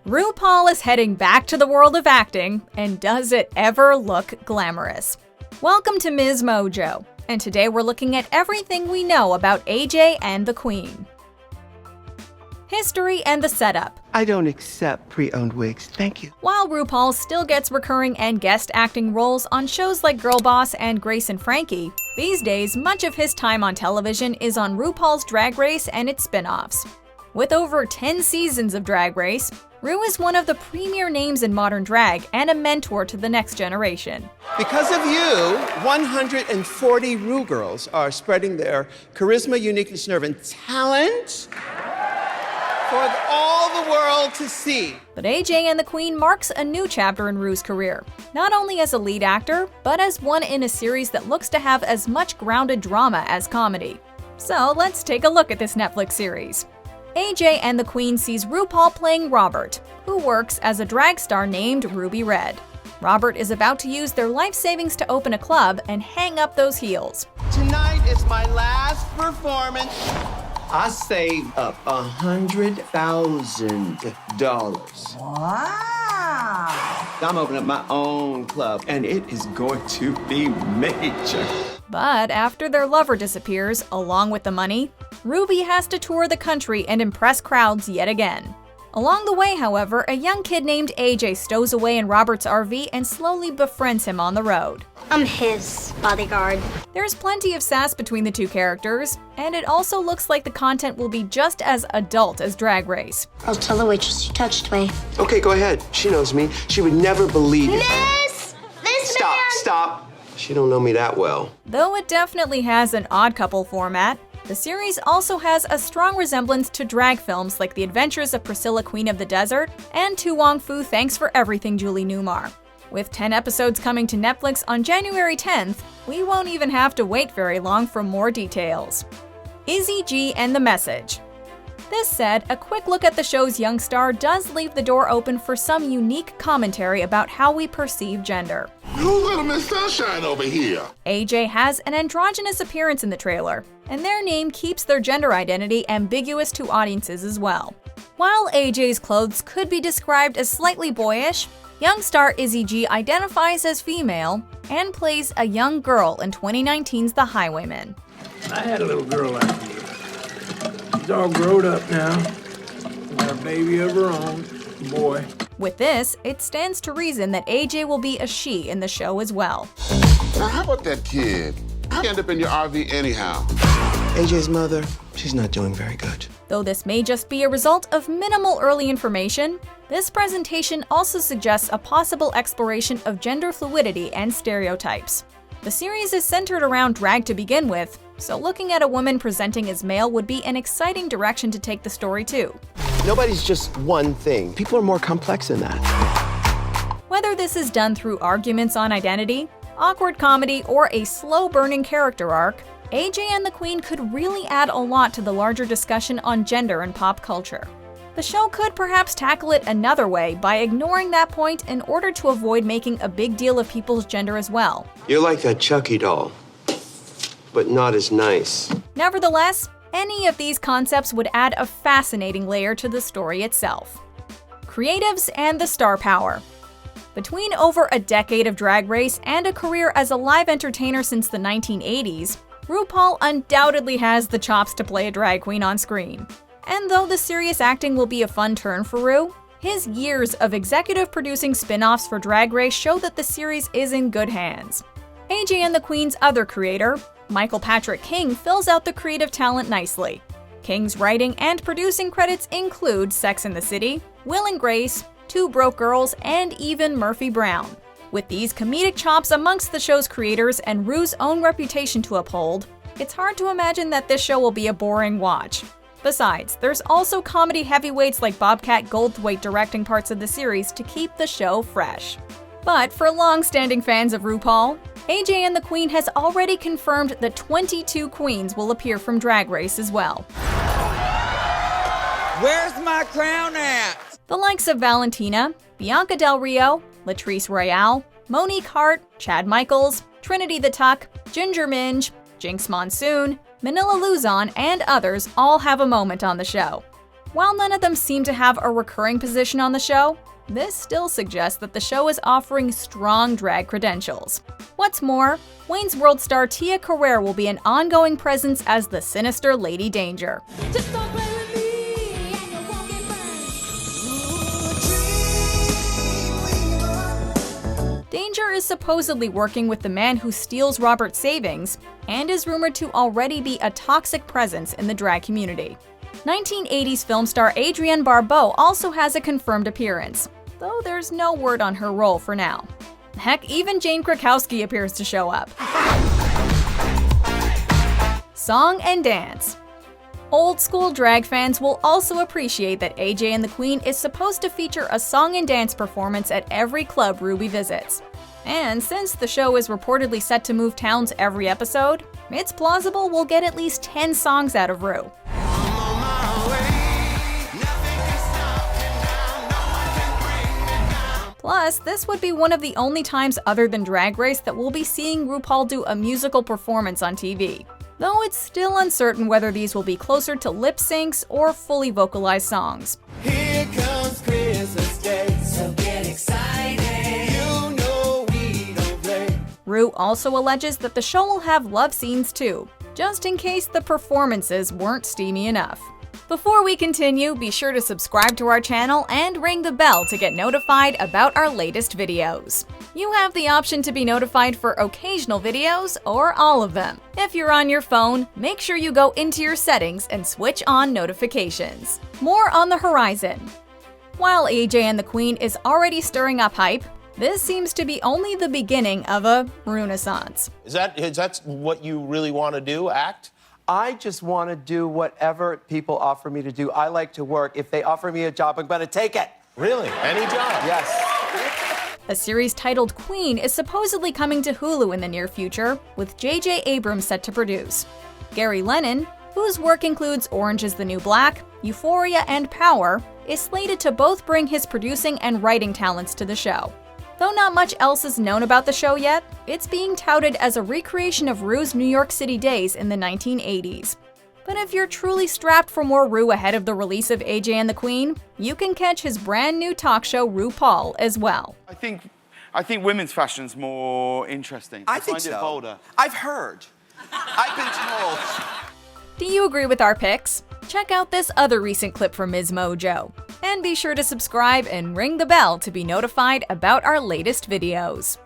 RuPaul is heading back to the world of acting, and does it ever look glamorous? Welcome to MsMojo, and today we're looking at everything we know about AJ and the Queen. History and the setup. I don't accept pre-owned wigs, thank you. While RuPaul still gets recurring and guest acting roles on shows like Girl Boss and Grace and Frankie, these days much of his time on television is on RuPaul's Drag Race and its spin-offs. With over 10 seasons of Drag Race, Ru is one of the premier names in modern drag and a mentor to the next generation. Because of you, 140 Ru girls are spreading their charisma, uniqueness, nerve, and talent for all the world to see. But AJ and the Queen marks a new chapter in Ru's career, not only as a lead actor, but as one in a series that looks to have as much grounded drama as comedy. So let's take a look at this Netflix series. AJ and the Queen sees RuPaul playing Robert, who works as a drag star named Ruby Red. Robert is about to use their life savings to open a club and hang up those heels. Tonight is my last performance. I saved up $100,000. Wow! I'm opening up my own club, and it is going to be major. But after their lover disappears, along with the money, Ruby has to tour the country and impress crowds yet again. Along the way, however, a young kid named AJ stows away in Robert's RV and slowly befriends him on the road. I'm his bodyguard. There's plenty of sass between the two characters, and it also looks like the content will be just as adult as Drag Race. I'll tell the waitress you touched me. Okay, go ahead. She knows me. She would never believe it. Miss! This man! Stop. She don't know me that well. Though it definitely has an odd couple format, the series also has a strong resemblance to drag films like The Adventures of Priscilla, Queen of the Desert, and To Wong Fu, Thanks for Everything, Julie Newmar. With 10 episodes coming to Netflix on January 10th, we won't even have to wait very long for more details. Izzy G and the Message. This said, a quick look at the show's young star does leave the door open for some unique commentary about how we perceive gender. You little Miss Sunshine over here. AJ has an androgynous appearance in the trailer, and their name keeps their gender identity ambiguous to audiences as well. While AJ's clothes could be described as slightly boyish, young star Izzy G identifies as female and plays a young girl in 2019's The Highwaymen. I had a little girl out here. She's all grown up now. Got a baby of her own, boy. With this, it stands to reason that AJ will be a she in the show as well. Now, how about that kid? He ended up in your RV anyhow. AJ's mother, she's not doing very good. Though this may just be a result of minimal early information, this presentation also suggests a possible exploration of gender fluidity and stereotypes. The series is centered around drag to begin with, so looking at a woman presenting as male would be an exciting direction to take the story to. Nobody's just one thing. People are more complex than that. Whether this is done through arguments on identity, awkward comedy, or a slow-burning character arc, AJ and the Queen could really add a lot to the larger discussion on gender and pop culture. The show could perhaps tackle it another way by ignoring that point in order to avoid making a big deal of people's gender as well. You're like that Chucky doll, but not as nice. Nevertheless, any of these concepts would add a fascinating layer to the story itself. Creatives and the star power. Between over a decade of Drag Race and a career as a live entertainer since the 1980s, RuPaul undoubtedly has the chops to play a drag queen on screen. And though the serious acting will be a fun turn for Ru, his years of executive producing spin-offs for Drag Race show that the series is in good hands. AJ and the Queen's other creator, Michael Patrick King, fills out the creative talent nicely. King's writing and producing credits include Sex and the City, Will and Grace, Two Broke Girls, and even Murphy Brown. With these comedic chops amongst the show's creators and Ru's own reputation to uphold, it's hard to imagine that this show will be a boring watch. Besides, there's also comedy heavyweights like Bobcat Goldthwait directing parts of the series to keep the show fresh. But for long-standing fans of RuPaul, AJ and the Queen has already confirmed that 22 queens will appear from Drag Race as well. Where's my crown at? The likes of Valentina, Bianca Del Rio, Latrice Royale, Monique Hart, Chad Michaels, Trinity the Tuck, Ginger Minge, Jinx Monsoon, Manila Luzon, and others all have a moment on the show. While none of them seem to have a recurring position on the show, this still suggests that the show is offering strong drag credentials. What's more, Wayne's World star Tia Carrere will be an ongoing presence as the sinister Lady Danger. Just don't play with me and you won't get burned. Danger is supposedly working with the man who steals Robert's savings and is rumored to already be a toxic presence in the drag community. 1980s film star Adrienne Barbeau also has a confirmed appearance, though there's no word on her role for now. Heck, even Jane Krakowski appears to show up. Song and dance. Old school drag fans will also appreciate that AJ and the Queen is supposed to feature a song and dance performance at every club Ruby visits. And since the show is reportedly set to move towns every episode, it's plausible we'll get at least 10 songs out of Ru. Plus, this would be one of the only times other than Drag Race that we'll be seeing RuPaul do a musical performance on TV. Though it's still uncertain whether these will be closer to lip syncs or fully vocalized songs. Here comes Christmas Day, so get excited. You know we don't play. Ru also alleges that the show will have love scenes too, just in case the performances weren't steamy enough. Before we continue, be sure to subscribe to our channel and ring the bell to get notified about our latest videos. You have the option to be notified for occasional videos or all of them. If you're on your phone, make sure you go into your settings and switch on notifications. More on the horizon. While AJ and the Queen is already stirring up hype, this seems to be only the beginning of a renaissance. Is that what you really want to do, act? I just want to do whatever people offer me to do. I like to work. If they offer me a job, I'm going to take it. Really? Any job? Yes. A series titled Queen is supposedly coming to Hulu in the near future, with J.J. Abrams set to produce. Gary Lennon, whose work includes Orange is the New Black, Euphoria, and Power, is slated to both bring his producing and writing talents to the show. Though not much else is known about the show yet, it's being touted as a recreation of Ru's New York City days in the 1980s. But if you're truly strapped for more Ru ahead of the release of AJ and the Queen, you can catch his brand new talk show RuPaul as well. I think women's fashion's more interesting. I think find so. It bolder. I've heard. I've been told. Do you agree with our picks? Check out this other recent clip from MsMojo. And be sure to subscribe and ring the bell to be notified about our latest videos.